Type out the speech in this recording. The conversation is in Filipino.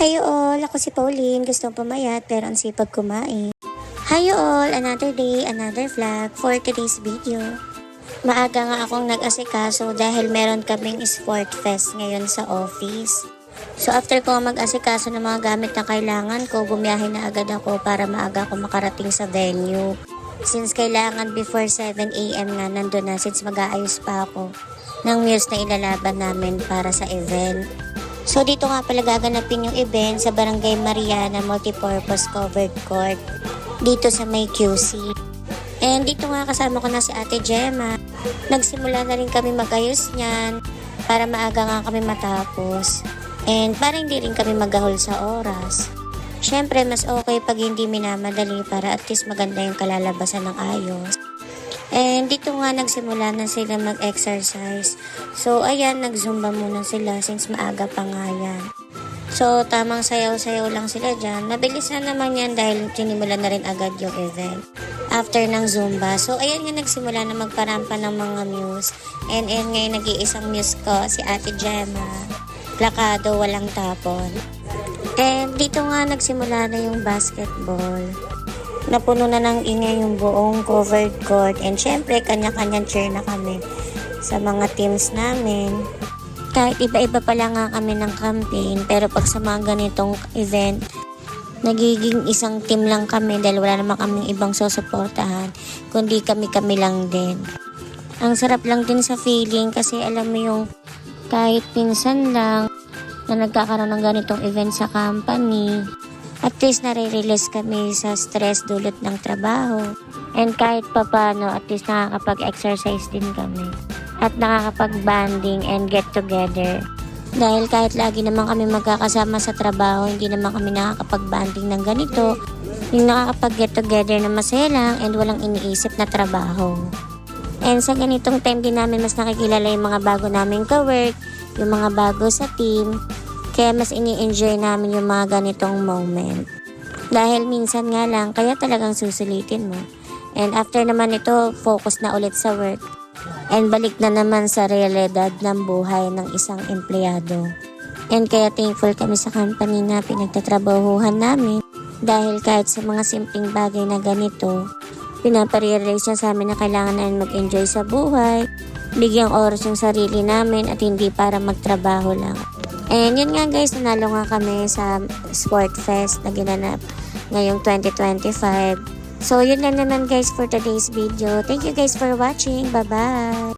Hi all, ako si Pauline. Gustong pumayat pero ang sipag kumain. Hi all, another day, another vlog for today's video. Maaga nga akong nag-asikaso dahil meron kaming sport fest ngayon sa office. So after ko mag-asikaso ng mga gamit na kailangan ko, bumiyahe na agad ako para maaga ako makarating sa venue. Since kailangan before 7 AM nga nandun na since mag-aayos pa ako ng meals na ilalaban namin para sa event. So dito nga pala gaganapin yung event sa Barangay Mariana Multipurpose Covered Court dito sa may QC. And dito nga kasama ko na si Ate Gemma. Nagsimula na rin kami mag-ayos niyan para maaga nga kami matapos. And para hindi rin kami maghahol sa oras. Syempre mas okay pag hindi minamadali para at least maganda yung kalalabasan ng ayos. And dito nga nagsimula na sila mag-exercise. So ayan, nag-zumba muna sila since maaga pa nga yan. So tamang sayaw-sayaw lang sila dyan. Mabilis na naman yan dahil tinimula na rin agad yung event after ng zumba. So ayan nga nagsimula na magparampa ng mga muse. And ngayon nag-iisang muse ko, si Ate Gemma. Plakado, walang tapon. And dito nga nagsimula na yung basketball. Napuno na ng ingay yung buong covered court and syempre kanya-kanyang cheer na kami sa mga teams namin. Kahit iba-iba pa lang nga kami ng campaign pero pag sa mga ganitong event, nagiging isang team lang kami dahil wala naman kaming ibang susuportahan kundi kami-kami lang din. Ang sarap lang din sa feeling kasi alam mo yung kahit pinsan lang na nagkakaroon ng ganitong event sa company, at least nare-release kami sa stress dulot ng trabaho. And kahit papano, at least nakakapag-exercise din kami. At nakakapag-banding and get together. Dahil kahit lagi naman kami magkakasama sa trabaho, hindi naman kami nakakapag-banding ng ganito. Yung nakakapag-get together na masaya lang and walang iniisip na trabaho. And sa ganitong time din namin mas nakikilala yung mga bago naming ka-work, yung mga bago sa team. Kaya mas ini-enjoy namin yung mga ganitong moment. Dahil minsan nga lang, kaya talagang susulitin mo. And after naman ito, focus na ulit sa work. And balik na naman sa realidad ng buhay ng isang empleyado. And kaya thankful kami sa company na pinagtatrabahuhan namin. Dahil kahit sa mga simpleng bagay na ganito, pinaparealize niya sa amin na kailangan namin mag-enjoy sa buhay. Bigyang oras yung sarili namin at hindi para magtrabaho lang. And yun nga guys, nanalo nga kami sa Sport Fest na ginanap ngayong 2025. So yun lang naman guys for today's video. Thank you guys for watching. Bye-bye!